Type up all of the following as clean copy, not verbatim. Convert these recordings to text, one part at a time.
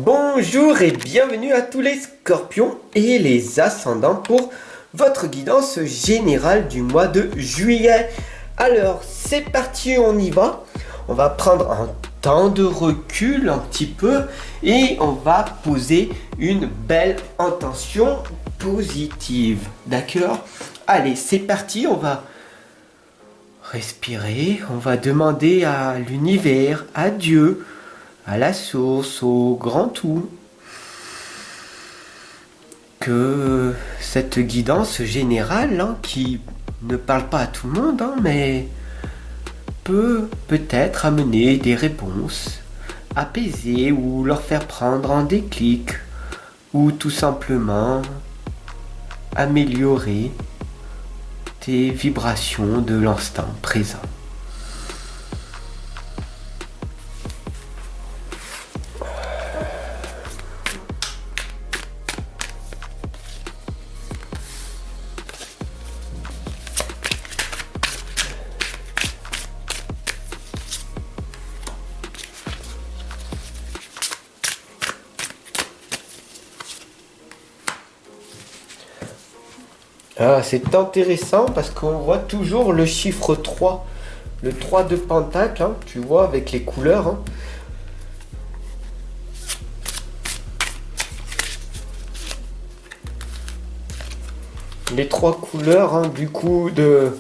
Bonjour et bienvenue à tous les scorpions et les ascendants pour votre guidance générale du mois de juillet. Alors c'est parti, on y va. On va prendre un temps de recul un petit peu et on va poser une belle intention positive. D'accord? Allez, c'est parti, on va respirer, on va demander à l'univers, à Dieu, à la source, au grand tout, que cette guidance générale, qui ne parle pas à tout le monde, mais peut peut-être amener des réponses, apaiser ou leur faire prendre un déclic, ou tout simplement améliorer tes vibrations de l'instant présent. Ah, c'est intéressant parce qu'on voit toujours le chiffre 3, le 3 de pentacle, tu vois, avec les couleurs. Les trois couleurs, du coup, de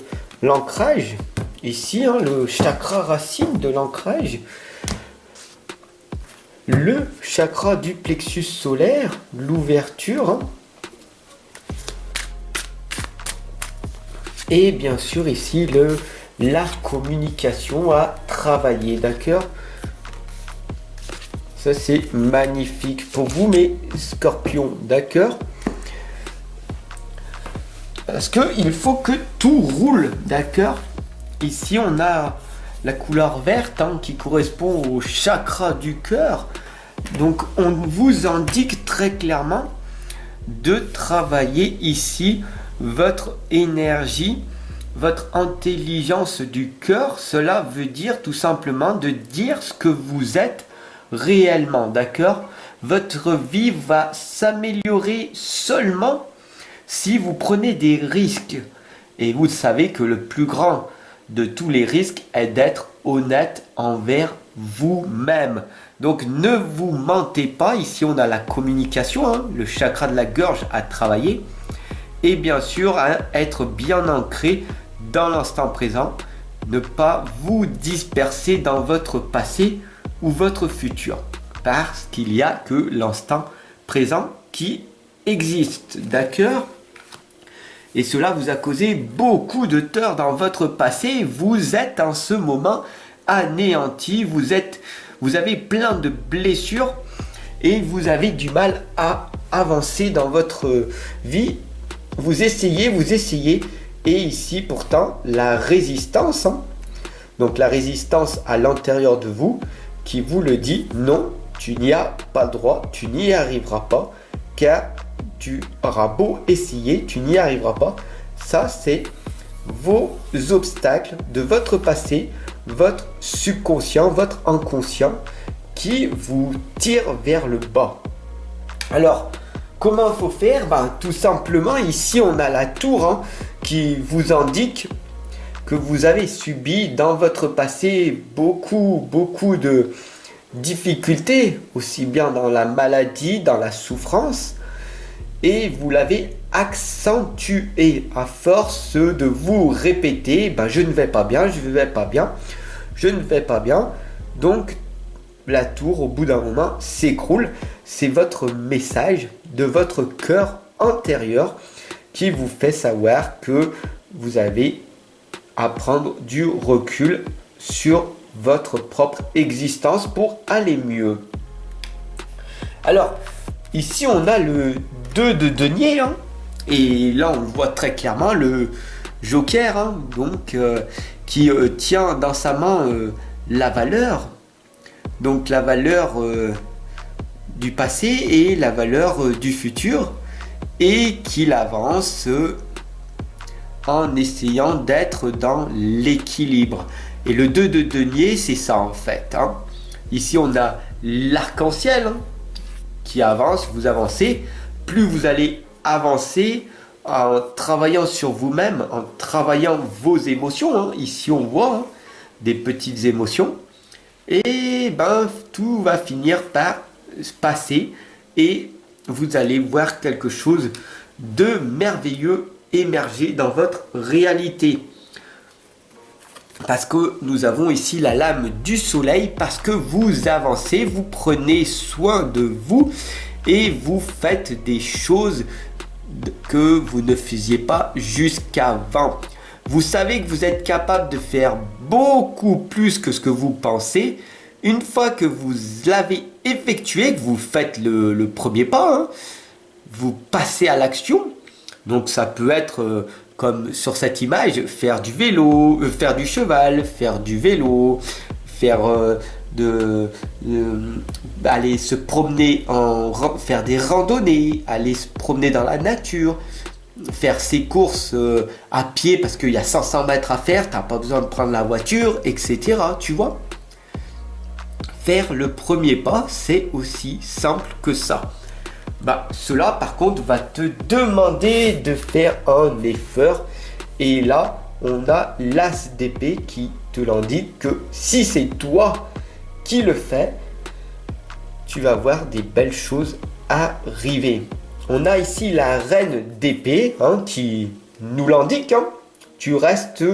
l'ancrage. Ici, le chakra racine de l'ancrage. Le chakra du plexus solaire, l'ouverture. Et bien sûr ici la communication à travailler, d'accord? Ça c'est magnifique pour vous mes scorpions, d'accord? Parce que il faut que tout roule, d'accord? Ici on a la couleur verte qui correspond au chakra du cœur. Donc on vous indique très clairement de travailler ici votre énergie, votre intelligence du cœur. Cela veut dire tout simplement de dire ce que vous êtes réellement, d'accord? Votre vie va s'améliorer seulement si vous prenez des risques. Et vous savez que le plus grand de tous les risques est d'être honnête envers vous-même. Donc ne vous mentez pas. Ici on a la communication, le chakra de la gorge à travailler. Et bien sûr, être bien ancré dans l'instant présent. Ne pas vous disperser dans votre passé ou votre futur. Parce qu'il n'y a que l'instant présent qui existe. D'accord? Et cela vous a causé beaucoup de tort dans votre passé. Vous êtes en ce moment anéanti. Vous avez plein de blessures. Et vous avez du mal à avancer dans votre vie. Vous essayez, et ici pourtant la résistance, donc la résistance à l'intérieur de vous qui vous le dit, non, tu n'y as pas droit, tu n'y arriveras pas, car tu auras beau essayer, tu n'y arriveras pas. Ça c'est vos obstacles de votre passé, votre subconscient, votre inconscient qui vous tire vers le bas. Alors, comment il faut faire? Tout simplement, ici on a la tour qui vous indique que vous avez subi dans votre passé beaucoup de difficultés, aussi bien dans la maladie, dans la souffrance, et vous l'avez accentué à force de vous répéter, je ne vais pas bien, je ne vais pas bien, je ne vais pas bien. Donc la tour au bout d'un moment s'écroule. C'est votre message de votre cœur intérieur qui vous fait savoir que vous avez à prendre du recul sur votre propre existence pour aller mieux. Alors ici on a le 2 de denier, et là on le voit très clairement, le joker, qui tient dans sa main la valeur. Donc la valeur du passé et la valeur du futur, et qu'il avance en essayant d'être dans l'équilibre. Et le 2 de denier, c'est ça en fait. Ici on a l'arc-en-ciel, qui avance, vous avancez, plus vous allez avancer en travaillant sur vous-même, en travaillant vos émotions. Hein. Ici, on voit hein, des petites émotions. Et ben, tout va finir par se passer et vous allez voir quelque chose de merveilleux émerger dans votre réalité. Parce que nous avons ici la lame du soleil, parce que vous avancez, vous prenez soin de vous et vous faites des choses que vous ne faisiez pas jusqu'avant. Vous savez que vous êtes capable de faire beaucoup plus que ce que vous pensez. Une fois que vous l'avez effectué, que vous faites le premier pas, hein, vous passez à l'action. Donc ça peut être comme sur cette image, faire du vélo, faire du cheval, faire du vélo, faire aller se promener, faire des randonnées, aller se promener dans la nature, faire ses courses à pied parce qu'il y a 500 mètres à faire, tu n'as pas besoin de prendre la voiture, etc. Tu vois ? Faire le premier pas, c'est aussi simple que ça. Bah, cela par contre va te demander de faire un effort. Et là, on a l'as d'épée qui te l'indique que si c'est toi qui le fais, tu vas voir des belles choses arriver. On a ici la reine d'épée hein, qui nous l'indique. Hein. Tu restes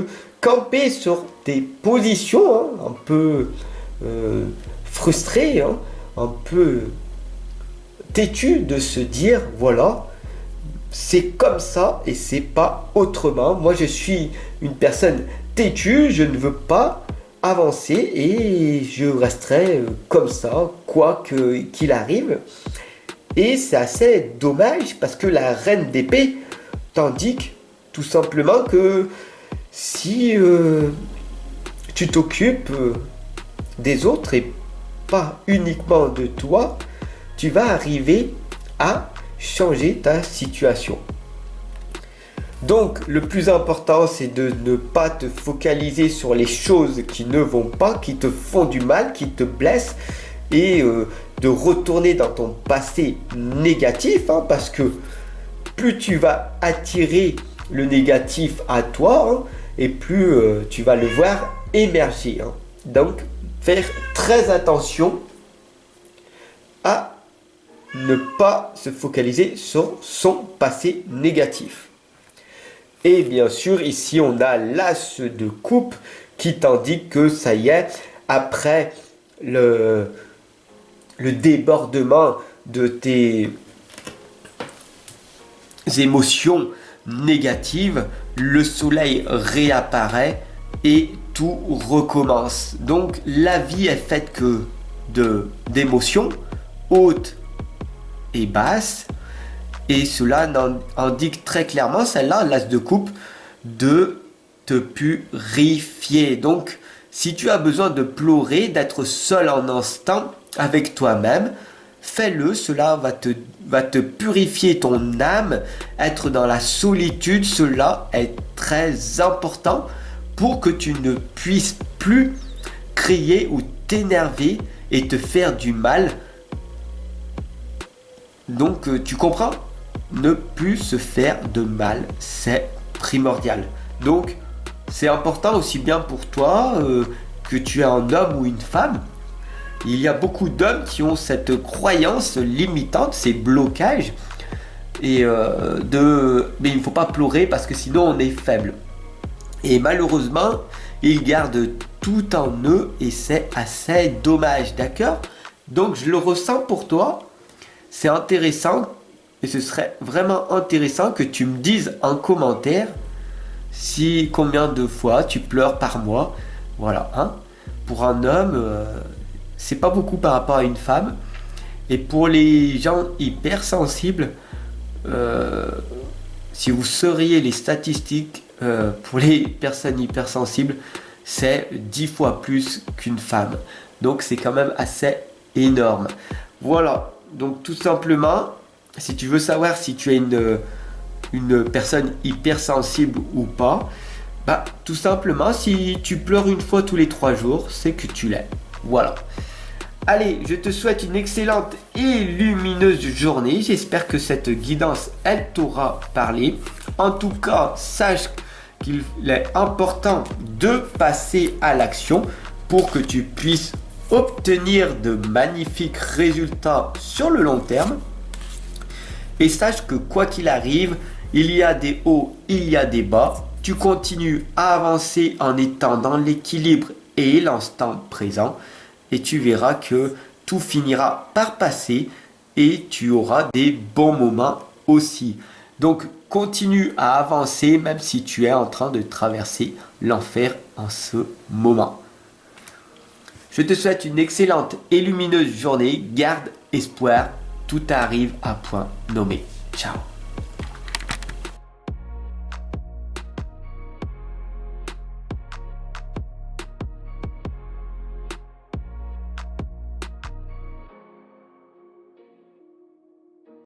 campé sur tes positions, hein, un peu frustré, hein, un peu têtu de se dire voilà, c'est comme ça et c'est pas autrement. Moi je suis une personne têtue, je ne veux pas avancer et je resterai comme ça, quoi qu'il arrive. Et c'est assez dommage parce que la reine d'épée t'indique tout simplement que si tu t'occupes des autres et pas uniquement de toi, tu vas arriver à changer ta situation. Donc le plus important c'est de ne pas te focaliser sur les choses qui ne vont pas, qui te font du mal, qui te blessent et de retourner dans ton passé négatif hein, parce que plus tu vas attirer le négatif à toi hein, et plus tu vas le voir émerger. Hein. Donc faire très attention à ne pas se focaliser sur son passé négatif. Et bien sûr, ici, on a l'as de coupe qui t'indique que ça y est, après le débordement de tes émotions négatives, le soleil réapparaît et tout recommence. Donc, la vie est faite que d'émotions hautes et basse et cela indique très clairement celle-là, l'as de coupe, de te purifier. Donc si tu as besoin de pleurer, d'être seul en instant avec toi-même, fais-le, cela va te purifier ton âme. Être dans la solitude, cela est très important pour que tu ne puisses plus crier ou t'énerver et te faire du mal. Donc tu comprends ? Ne plus se faire de mal, c'est primordial. Donc c'est important aussi bien pour toi que tu es un homme ou une femme. Il y a beaucoup d'hommes qui ont cette croyance limitante, ces blocages. Mais il ne faut pas pleurer parce que sinon on est faible. Et malheureusement, ils gardent tout en eux et c'est assez dommage, d'accord ? Donc je le ressens pour toi. C'est intéressant et ce serait vraiment intéressant que tu me dises en commentaire combien de fois tu pleures par mois. Voilà, hein. Pour un homme, c'est pas beaucoup par rapport à une femme. Et pour les gens hypersensibles, si vous sauriez les statistiques pour les personnes hypersensibles, c'est 10 fois plus qu'une femme. Donc c'est quand même assez énorme. Voilà. Donc tout simplement, si tu veux savoir si tu es une personne hypersensible ou pas, bah tout simplement si tu pleures une fois tous les 3 jours, c'est que tu l'es. Voilà. Allez, je te souhaite une excellente et lumineuse journée. J'espère que cette guidance, elle t'aura parlé. En tout cas, sache qu'il est important de passer à l'action pour que tu puisses obtenir de magnifiques résultats sur le long terme. Et sache que quoi qu'il arrive, il y a des hauts, il y a des bas. Tu continues à avancer en étant dans l'équilibre et l'instant présent. Et tu verras que tout finira par passer et tu auras des bons moments aussi. Donc continue à avancer même si tu es en train de traverser l'enfer en ce moment. Je te souhaite une excellente et lumineuse journée. Garde espoir, tout arrive à point nommé. Ciao.